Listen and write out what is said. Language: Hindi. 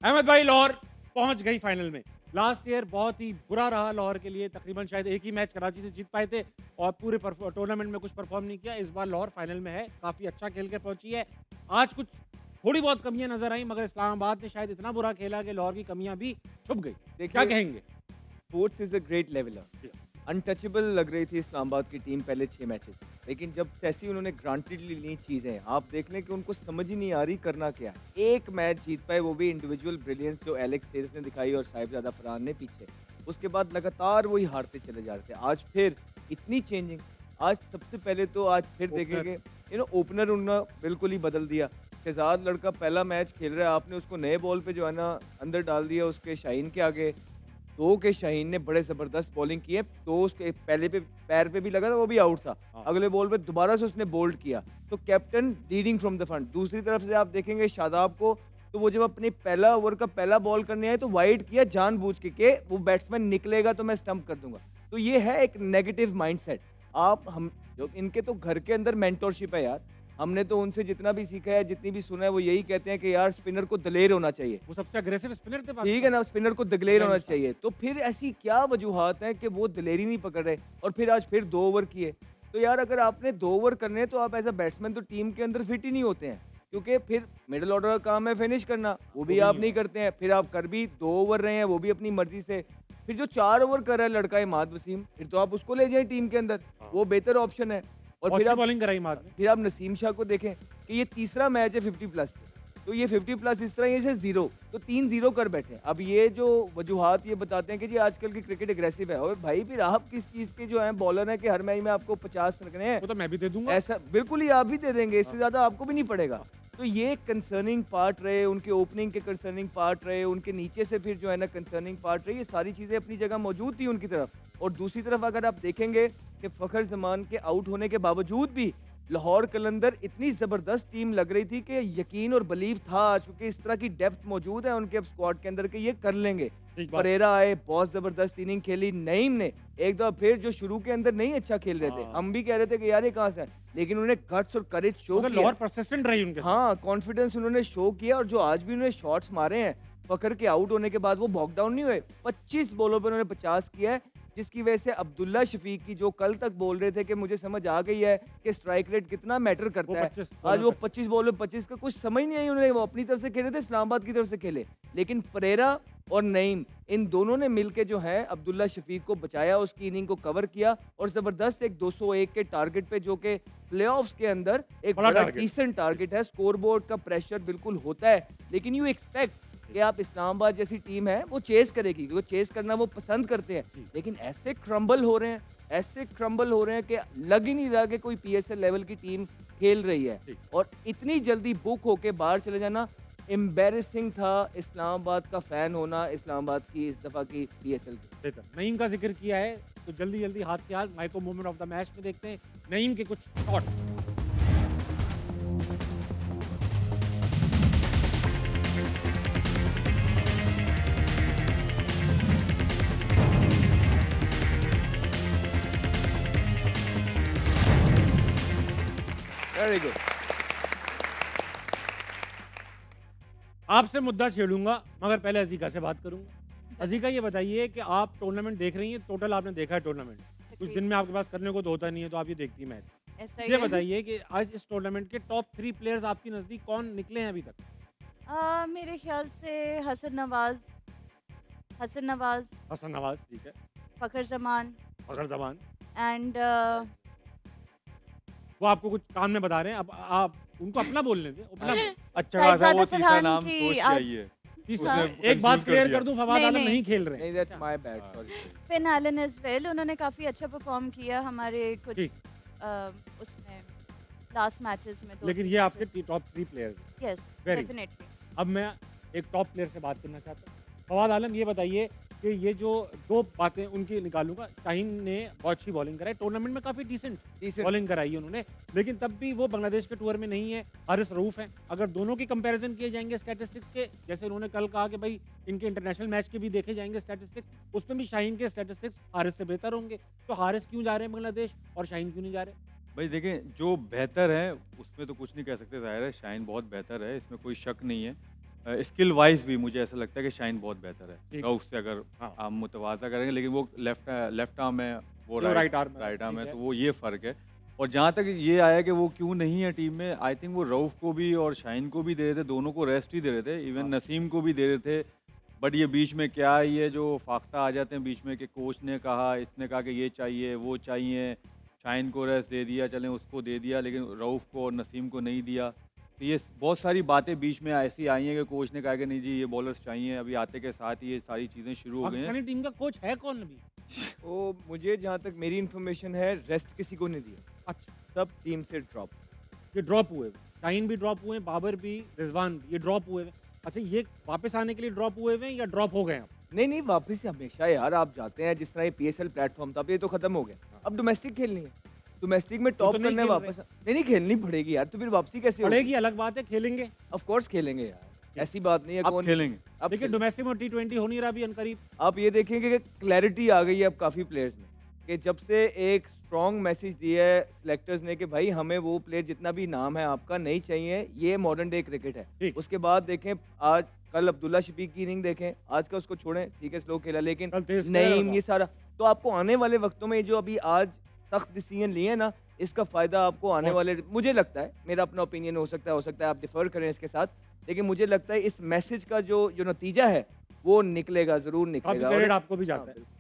अहमद भाई लाहौर पहुंच गई फाइनल में। लास्ट ईयर बहुत ही बुरा रहा लाहौर के लिए, तकरीबन शायद एक ही मैच कराची से जीत पाए थे और पूरे टूर्नामेंट में कुछ परफॉर्म नहीं किया। इस बार लाहौर फाइनल में है, काफ़ी अच्छा खेल के पहुंची है। आज कुछ थोड़ी बहुत कमियां नजर आई, मगर इस्लामाबाद ने शायद इतना बुरा खेला कि लाहौर की कमियां भी छुप गई। क्या देखिए, कहेंगे? Sports is a great leveller. Untouchable लग रही थी इस्लामाबाद की टीम पहले 6 मैचेस, लेकिन जब जैसी उन्होंने ग्रांटेडली ली चीज़ें, आप देख लें कि उनको समझ ही नहीं आ रही करना क्या है। एक मैच जीत पाए, वो भी इंडिविजुअल ब्रिलियंस जो एलेक्स हेरिस ने दिखाई और साहिबजादा फरहान ने पीछे। उसके बाद लगातार वही हारते चले जा रहे थे। आज फिर इतनी चेंजिंग। आज सबसे पहले तो आज फिर ओपनर देखेंगे, ओपनर उन्होंने बिल्कुल ही बदल दिया। शहजाद लड़का पहला मैच खेल रहा है, आपने उसको नए बॉल पे जो है ना अंदर डाल दिया उसके शाहीन के आगे। 2 के शाहीन ने बड़े ज़बरदस्त बॉलिंग की है, 2 उसके पहले पे पैर पे भी लगा था, वो भी आउट था। हाँ। अगले बॉल पे दोबारा से उसने बोल्ड किया, तो captain leading from the front. दूसरी तरफ से आप देखेंगे शादाब को, तो वो जब अपने पहला ओवर का पहला बॉल करने आए तो वाइड किया जानबूझ के वो बैट्समैन निकलेगा तो मैं स्टंप कर दूँगा। तो ये है एक नेगेटिव माइंडसेट। आप हम जो इनके तो घर के अंदर मेंटरशिप है यार। हमने तो उनसे जितना भी सीखा है, जितनी भी सुना है, वो यही कहते हैं कि यार स्पिनर को दलेर होना चाहिए। वो सबसे अग्रेसिव स्पिनर थे ठीक पाकिस्तान है ना, स्पिनर को दिग्लेर होना अफगानिस्तान। चाहिए। तो फिर ऐसी क्या वजूहात हैं कि वो दिलेरी नहीं पकड़ रहे और फिर आज फिर 2 ओवर किए। तो यार अगर आपने 2 ओवर करने हैं तो आप एज़ अ बैट्समैन तो टीम के अंदर फिट ही नहीं होते हैं। क्योंकि फिर मिडल ऑर्डर का काम है फिनिश करना, वो वो भी भी नहीं आप हो नहीं रहा। करते हैं। फिर आप कर भी 2 ओवर रहे हैं, वो भी अपनी मर्ज़ी से। फिर जो 4 ओवर कर रहा है लड़का इमाद वसीम, फिर तो आप उसको ले जाएँ टीम के अंदर, हाँ। वो बेहतर ऑप्शन है। और बहुत फिर अच्छी आप बॉलिंग कराई माद ने। नसीम शाह को देखें कि ये तीसरा मैच है 50 प्लस पे। तो ये 50 प्लस इस तरह ये से 0 तो 3-0 कर बैठे हैं। अब ये जो वजूहात ये बताते हैं कि जी आजकल की क्रिकेट एग्रेसिव है। ओए भाई फिर आप किस चीज़ के जो हैं बॉलर हैं कि हर मैच में आपको 50 रखने हैं? वो तो मैं भी दे दूंगा। ऐसा बिल्कुल ही आप भी दे देंगे, इससे हाँ, ज़्यादा आपको भी नहीं पड़ेगा। हाँ। तो ये कंसर्निंग पार्ट रहे, उनके ओपनिंग के कंसर्निंग पार्ट रहे, उनके नीचे से फिर जो है ना कंसर्निंग पार्ट रहे, ये सारी चीज़ें अपनी जगह मौजूद थी उनकी तरफ। और दूसरी तरफ अगर आप देखेंगे कि फ़खर ज़मान के आउट होने के बावजूद भी लाहौर कलंदर इतनी ज़बरदस्त टीम लग रही थी कि यकीन और बिलीव था चूँकि इस तरह की डेप्थ मौजूद है उनके अब स्क्वाड के अंदर कि ये कर लेंगे। ठीक बात। परेरा आए, बहुत ज़बरदस्त इनिंग खेली। नईम ने एक दफ़ा फिर जो शुरू के अंदर नहीं अच्छा खेल रहे थे, हाँ। हम भी कह रहे थे कि यार ये कहाँ से आए? लेकिन उन्होंने गट्स और करेज शो मगर किया। लाहौर परसिस्टेंट रही उनके साथ। हाँ, कॉन्फिडेंस उन्होंने शो किया और जो आज भी उन्होंने शॉट्स मारे हैं, फ़खर के आउट होने के बाद वो बॉक डाउन नहीं हुए। 25 बॉलों पे उन्होंने 50 किया है, जिसकी वजह से अब्दुल्ला शफीक की जो कल तक बोल रहे थे कि मुझे समझ आ गई है कि स्ट्राइक रेट कितना मैटर वो करता है। 25 आज बॉलर वो पे 25 बॉल में 25 का कुछ समझ नहीं आई उन्हें, वो अपनी तरफ से खेले थे, इस्लामाबाद की तरफ से खेले। लेकिन परेरा और नईम इन दोनों ने मिलके जो है अब्दुल्ला शफीक को बचाया, उसकी इनिंग को कवर किया और ज़बरदस्त एक 201 के टारगेट पे जो कि प्लेऑफ्स के अंदर एक बड़ा बड़ा टारगेट। डिसेंट टारगेट है। स्कोरबोर्ड का प्रेशर बिल्कुल होता है, लेकिन यू एक्सपेक्ट कि आप इस्लामाबाद जैसी टीम है वो चेस करेगी, वो चेस करना वो पसंद करते हैं। जी। लेकिन ऐसे क्रम्बल हो रहे हैं कि लग ही नहीं रहा कि कोई पीएसएल लेवल की टीम खेल रही है। जी। और इतनी जल्दी बुक होके बाहर चले जाना एम्बेरसिंग था इस्लामाबाद का फैन होना, इस्लामाबाद की इस दफ़ा की पीएसएल की। बेहतर। नईम का जिक्र किया है, तो जल्दी-जल्दी हाथ के हाथ micro movement of the match में देखते हैं नईम के कुछ शॉट्स। Very good. आपसे मुद्दा छेड़ूंगा, मगर पहले अज़ीका से बात करूंगा। अज़ीका ये बताइए कि आप टूर्नामेंट देख रही हैं, टोटल आपने देखा है टूर्नामेंट। कुछ दिन में आपके पास करने को तो होता नहीं है, तो आप ये देखती मैच। ऐसा ही ये है। बताइए कि आज इस टूर्नामेंट के टॉप 3 प्लेयर्स आपके नज़दीक कौन निकले हैं अभी तक? मेरे ख्याल से हसन नवाज, हसन नवाज, ठीक है। फ़खर ज़मान फ़खर ज़मान, एंड वो आपको कुछ कान में बता रहे हैं, अब आप उनको अपना बोलने दें, अपना अच्छा खासा साहिबजादा वो तीसरा फरहान नाम की सोच के आज आई है। तीसरा। उसने एक बात confuse कर क्लियर दिया। कर दूं, फवाद नहीं, आलम नहीं। नहीं खेल रहे नहीं, हैं। That's my bad, sorry. Finn Allen as well, उन्होंने काफ़ी अच्छा परफॉर्म किया हमारे कुछ ठीक। उसमें लास्ट मैचेस में। लेकिन ये आपके टॉप 3 प्लेयर्स हैं। Yes, Very definitely. अब मैं एक टॉप प्लेयर से बात करना चाहता हूँ। फवाद आलम, ये बताइए कि ये जो 2 बातें उनकी निकालूंगा। शाहीन ने बहुत अच्छी बॉलिंग कराई, टूर्नामेंट में काफ़ी डिसेंट बॉलिंग कराई है उन्होंने, लेकिन तब भी वो बांग्लादेश के टूर में नहीं है। हारिस रऊफ हैं। अगर दोनों की कंपैरिजन किए जाएंगे स्टैटिस्टिक्स के, जैसे उन्होंने कल कहा कि भाई इनके इंटरनेशनल मैच के भी देखे जाएंगे स्टैटिस्टिक्स, उसमें भी शाहीन के स्टैटिस्टिक्स हारिस से बेहतर होंगे। तो हारिस क्यों जा रहे हैं बांग्लादेश और शाहीन क्यों नहीं जा रहे? भाई देखें, जो बेहतर है उसमें तो कुछ नहीं कह सकते, ज़ाहिर है शाहीन बहुत बेहतर है, इसमें कोई शक नहीं है। स्किल वाइज भी मुझे ऐसा लगता है कि शाइन बहुत बेहतर है ठीक। रऊफ से, अगर हाँ। आप मुतवाज़ा करेंगे, लेकिन वो लेफ्ट आर्म है, वो वो राइट राइट आर्म है, ठीक तो वो ये फ़र्क है। और जहाँ तक ये आया कि वो क्यों नहीं है टीम में, आई थिंक वो रऊफ को भी और शाइन को भी दे रहे थे, दोनों को रेस्ट ही दे रहे थे, हाँ। इवन नसीम को भी दे रहे थे। बट ये बीच में क्या है, ये जो फाख्ता आ जाते हैं बीच में कि कोच ने कहा, इसने कहा कि ये चाहिए, वो चाहिए, शाइन को रेस्ट दे दिया, चलें उसको दे दिया, लेकिन रऊफ को और नसीम को नहीं दिया। तो ये बहुत सारी बातें बीच में ऐसी आई हैं कि कोच ने कहा कि नहीं जी ये बॉलर्स चाहिए, अभी आते के साथ ही ये सारी चीज़ें शुरू हो गई हैं। पाकिस्तानी टीम का कोच है कौन अभी? तो मुझे जहाँ तक मेरी इन्फॉर्मेशन है, रेस्ट किसी को नहीं दिया, अच्छा, सब टीम से ड्रॉप। ये ड्रॉप हुए हुए। शाहीन भी ड्रॉप हुए हैं, बाबर भी, रिजवान भी, ये ड्रॉप हुए हुए। अच्छा, ये वापस आने के लिए ड्रॉप हुए हुए हैं या ड्रॉप हो गए हैं अब? नहीं नहीं, वापस से हमेशा यार आप जाते हैं, जिस तरह ये पीएसएल प्लेटफॉर्म था, अब ये तो खत्म हो गया, अब डोमेस्टिक खेलनी है, डोमेस्टिक में टॉप तो नहीं करना है खेल वापस। नहीं नहीं, खेलनी पड़ेगी यार, तो फिर वापसी कैसे होगी? पड़ेगी अलग बात है, खेलेंगे। ऑफ कोर्स खेलेंगे यार, ऐसी बात नहीं है। अब कौन खेलेंगे। अब देखिए खेल- डोमेस्टिक में T20 हो नहीं रहा अभी अनकरीब। आप ये देखेंगे कि क्लैरिटी आ गई है अब काफ़ी प्लेयर्स में, कि जब से एक स्ट्रॉन्ग मैसेज दिया है सिलेक्टर्स ने कि भाई हमें वो प्लेयर जितना भी नाम है आपका नहीं चाहिए, ये मॉडर्न डे क्रिकेट है। ठीक। उसके बाद देखें, आज कल अब्दुल्ला शफीक की इनिंग देखें, आज का उसको छोड़ें, ठीक है स्लो खेला, लेकिन कल तेज खेला नईम था। ये सारा, तो आपको आने वाले वक्तों में ये जो अभी आज सख्त डिसीजन लिए ना, इसका फ़ायदा आपको आने बहुत। वाले, मुझे लगता है, मेरा अपना ओपिनियन हो सकता है आप डिफर करें इसके साथ, लेकिन मुझे लगता है इस मैसेज का जो जो नतीजा है वो निकलेगा, ज़रूर काफी निकलेगा। क्रेडिट और आपको भी हाँ, जाता है। बिल्कुल।